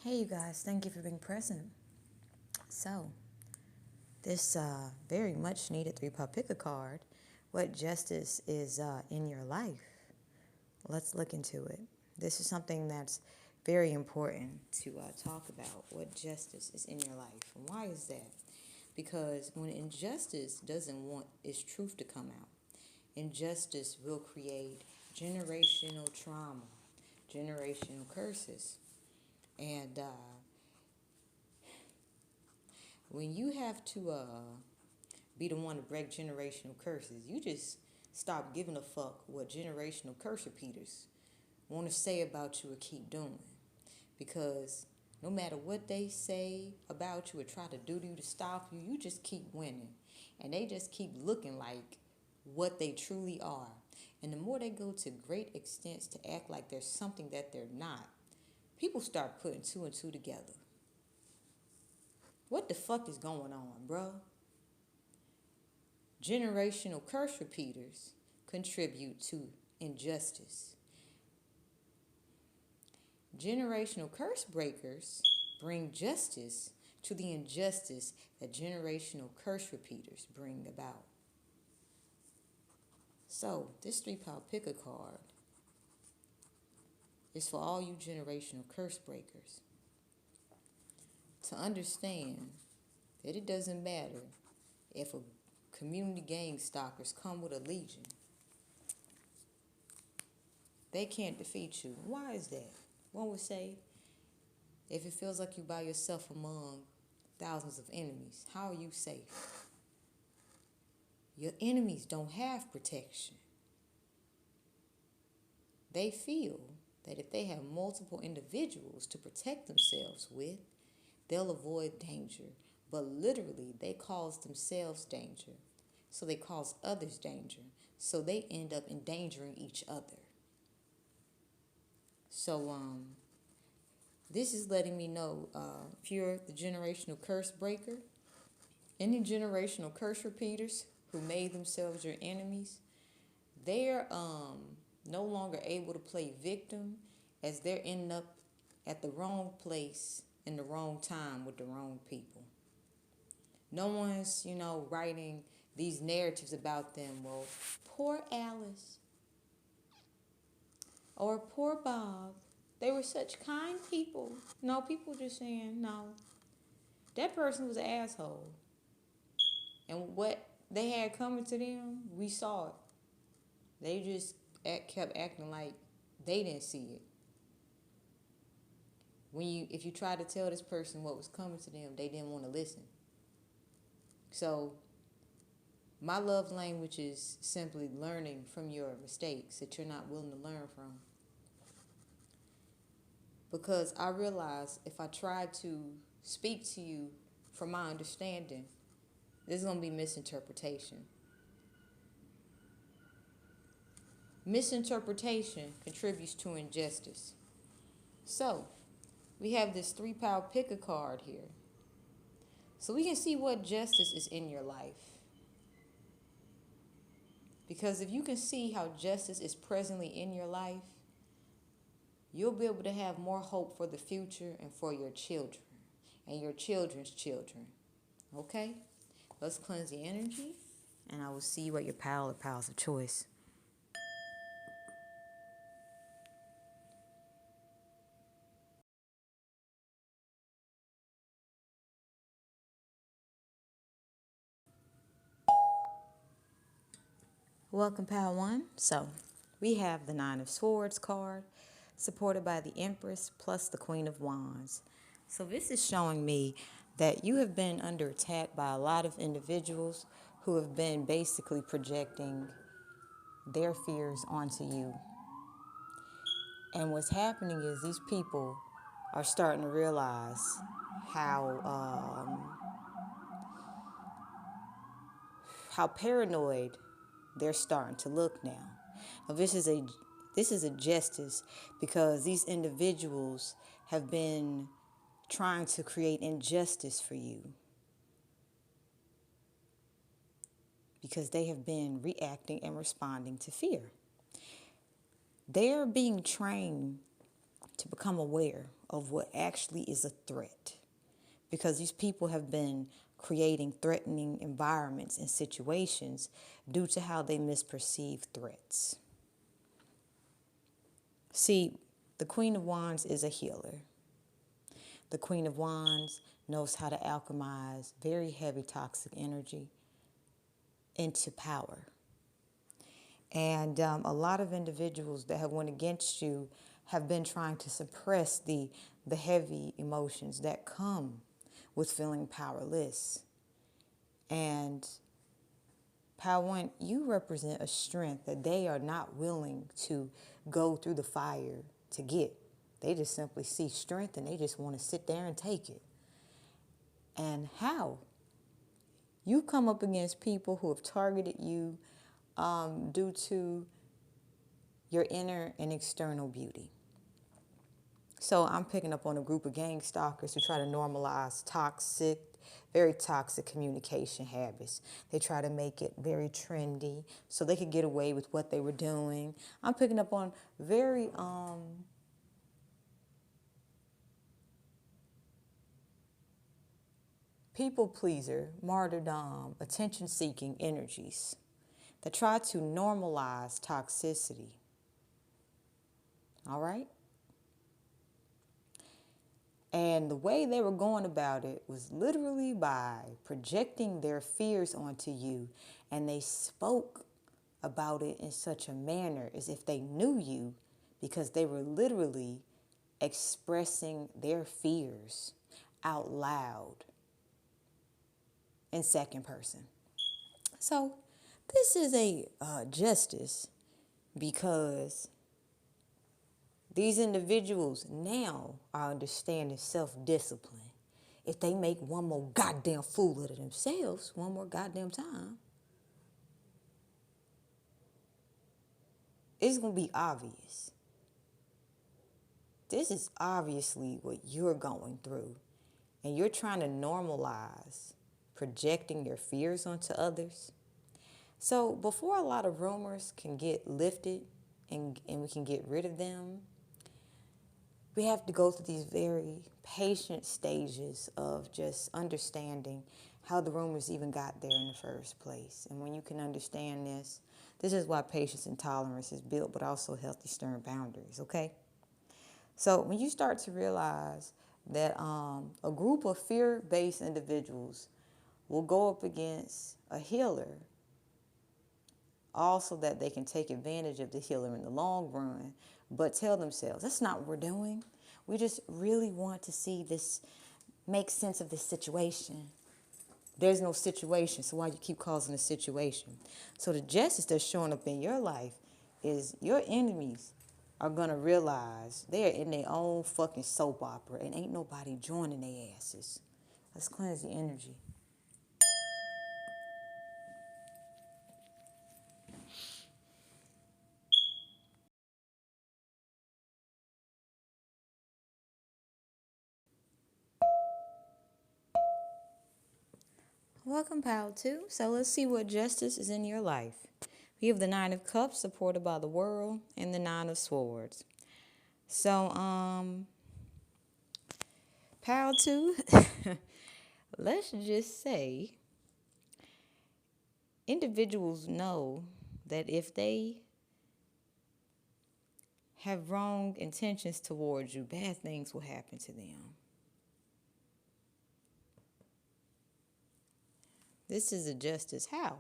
Hey, you guys, thank you for being present. So, this very much needed three-part pick a card. What justice is in your life? Let's look into it. This is something that's very important to talk about. What justice is in your life. And why is that? Because when injustice doesn't want its truth to come out, injustice will create generational trauma, generational curses. And when you have to be the one to break generational curses, you just stop giving a fuck what generational curse repeaters want to say about you or keep doing. Because no matter what they say about you or try to do to you to stop you, you just keep winning. And they just keep looking like what they truly are. And the more they go to great extents to act like there's something that they're not, people start putting two and two together. What the fuck is going on, bro? Generational curse repeaters contribute to injustice. Generational curse breakers bring justice to the injustice that generational curse repeaters bring about. So, this three-pound pick a card is for all you generational curse breakers to understand that it doesn't matter if a community gang stalkers come with a legion. They can't defeat you. Why is that? One would say, if it feels like you're by yourself among thousands of enemies, how are you safe? Your enemies don't have protection. They feel that if they have multiple individuals to protect themselves with, they'll avoid danger. But literally, they cause themselves danger. So they cause others danger. So they end up endangering each other. So, this is letting me know if you're the generational curse breaker, any generational curse repeaters who made themselves your enemies, they're no longer able to play victim as they're ending up at the wrong place in the wrong time with the wrong people. No one's, writing these narratives about them. Well, poor Alice or poor Bob. They were such kind people. No, people just saying, no, that person was an asshole. And what they had coming to them, we saw it. They just kept acting like they didn't see it. If you try to tell this person what was coming to them, they didn't want to listen. So my love language is simply learning from your mistakes that you're not willing to learn from. Because I realize if I try to speak to you from my understanding, there's going to be misinterpretation. Misinterpretation contributes to injustice. So, we have this three-pound pick a card here. So we can see what justice is in your life. Because if you can see how justice is presently in your life, you'll be able to have more hope for the future and for your children and your children's children. Okay? Let's cleanse the energy, and I will see you at your pile or piles of choice. Welcome, Pile 1. So, we have the Nine of Swords card, supported by the Empress plus the Queen of Wands. So this is showing me that you have been under attack by a lot of individuals who have been basically projecting their fears onto you. And what's happening is these people are starting to realize how paranoid they're starting to look now. Now, this is a justice because these individuals have been trying to create injustice for you because they have been reacting and responding to fear. They are being trained to become aware of what actually is a threat, because these people have been creating threatening environments and situations due to how they misperceive threats. See, the Queen of Wands is a healer. The Queen of Wands knows how to alchemize very heavy toxic energy into power. And a lot of individuals that have went against you have been trying to suppress the heavy emotions that come with feeling powerless. And Power One, you represent a strength that they are not willing to go through the fire to get. They just simply see strength and they just want to sit there and take it. And how? You come up against people who have targeted you due to your inner and external beauty. So I'm picking up on a group of gang stalkers who try to normalize very toxic communication habits. They try to make it very trendy so they could get away with what they were doing. I'm picking up on very people pleaser, martyrdom, attention-seeking energies that try to normalize toxicity. All right? And the way they were going about it was literally by projecting their fears onto you. And they spoke about it in such a manner as if they knew you, because they were literally expressing their fears out loud in second person. So this is a justice, because these individuals now are understanding self-discipline. If they make one more goddamn fool of themselves one more goddamn time, it's going to be obvious. This is obviously what you're going through. And you're trying to normalize projecting your fears onto others. So before a lot of rumors can get lifted and we can get rid of them, we have to go through these very patient stages of just understanding how the rumors even got there in the first place. And when you can understand this, this is why patience and tolerance is built, but also healthy, stern boundaries, okay? So when you start to realize that a group of fear-based individuals will go up against a healer, also that they can take advantage of the healer in the long run, but tell themselves, that's not what we're doing. We just really want to see this, make sense of this situation. There's no situation, so why you keep causing a situation? So the justice that's showing up in your life is your enemies are going to realize they're in their own fucking soap opera and ain't nobody joining their asses. Let's cleanse the energy. Welcome, Pal 2. So let's see what justice is in your life. We have the Nine of Cups supported by the World and the Nine of Swords. So, Pal 2, let's just say individuals know that if they have wrong intentions towards you, bad things will happen to them. This is a justice. How?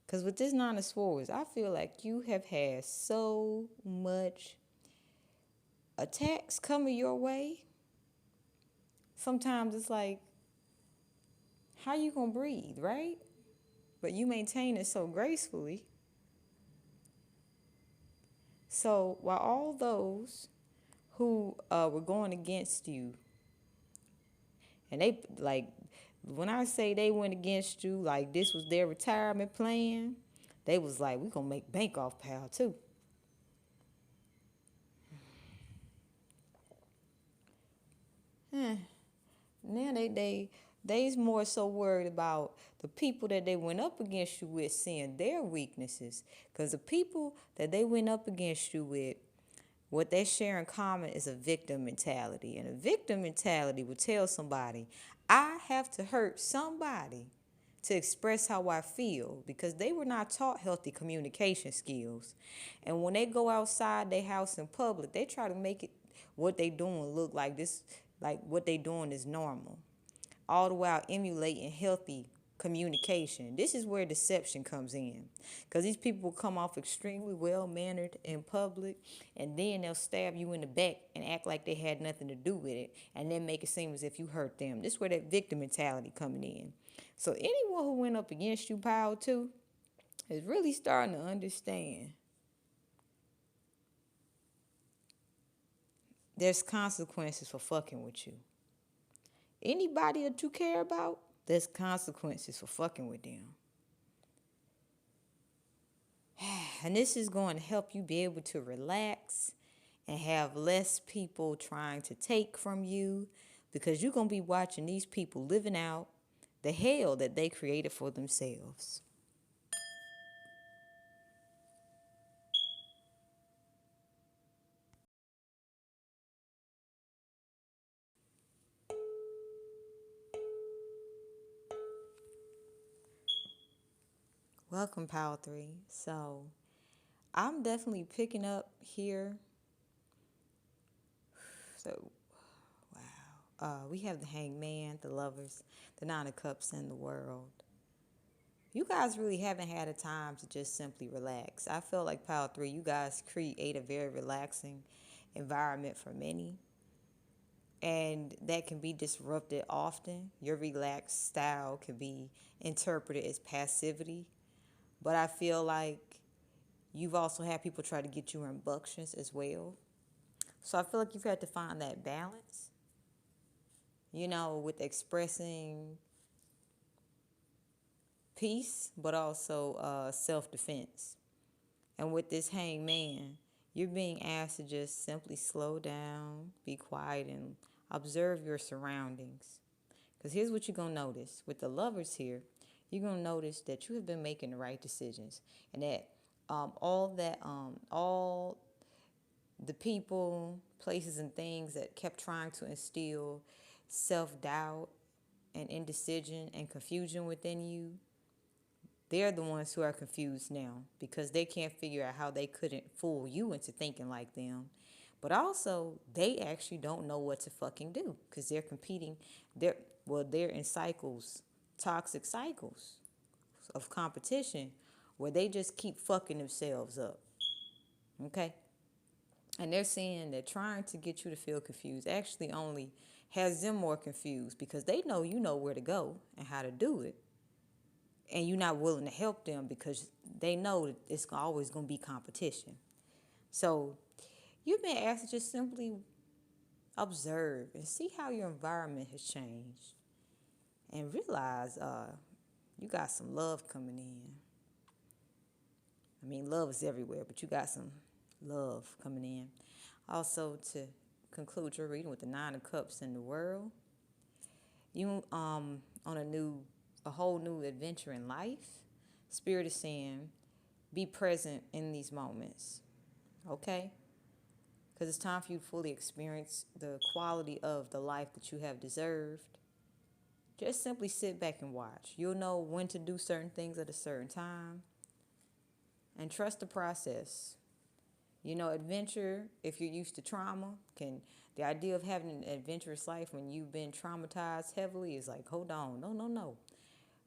Because with this Nine of Swords, I feel like you have had so much attacks coming your way. Sometimes it's like, how you going to breathe, right? But you maintain it so gracefully. So while all those who were going against you, and they, like, when I say they went against you, like this was their retirement plan, they was like, we going to make bank off Pal 2. Now they's more so worried about the people that they went up against you with, seeing their weaknesses. Because the people that they went up against you with What they share in common is a victim mentality. And a victim mentality would tell somebody, I have to hurt somebody to express how I feel, because they were not taught healthy communication skills. And when they go outside their house in public, they try to make it what they doing look like this, like what they doing is normal, all the while emulating healthy communication. This is where deception comes in, because these people will come off extremely well-mannered in public, and then they'll stab you in the back and act like they had nothing to do with it, and then make it seem as if you hurt them. This is where that victim mentality coming in. So anyone who went up against you, Power 2, is really starting to understand there's consequences for fucking with you. Anybody that you care about, there's consequences for fucking with them. And this is going to help you be able to relax and have less people trying to take from you, because you're going to be watching these people living out the hell that they created for themselves. Welcome, Power 3. So I'm definitely picking up here. So, wow. We have the Hangman, the Lovers, the Nine of Cups, and the World. You guys really haven't had a time to just simply relax. I feel like Power 3, you guys create a very relaxing environment for many. And that can be disrupted often. Your relaxed style can be interpreted as passivity. But I feel like you've also had people try to get you rambunctious as well. So I feel like you've had to find that balance, with expressing peace, but also self-defense. And with this Hangman, you're being asked to just simply slow down, be quiet, and observe your surroundings. Because here's what you're going to notice. With the Lovers here, you're going to notice that you have been making the right decisions. And that all the people, places, and things that kept trying to instill self-doubt and indecision and confusion within you, they're the ones who are confused now, because they can't figure out how they couldn't fool you into thinking like them. But also, they actually don't know what to fucking do, because they're competing. They're in cycles, toxic cycles of competition, where they just keep fucking themselves up. Okay? And they're saying that trying to get you to feel confused actually only has them more confused, because they know you know where to go and how to do it. And you're not willing to help them, because they know that it's always going to be competition. So you've been asked to just simply observe and see how your environment has changed, and realize you got some love coming in. I mean, love is everywhere, but you got some love coming in. Also, to conclude your reading with the Nine of Cups in the World, you on a whole new adventure in life. Spirit is saying, be present in these moments, okay? Because it's time for you to fully experience the quality of the life that you have deserved. Just simply sit back and watch. You'll know when to do certain things at a certain time. And trust the process. Adventure, if you're used to trauma, the idea of having an adventurous life when you've been traumatized heavily is like, hold on, no.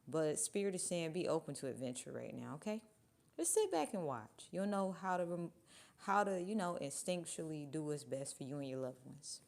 But Spirit is saying, be open to adventure right now, okay? Just sit back and watch. You'll know how to instinctually do what's best for you and your loved ones.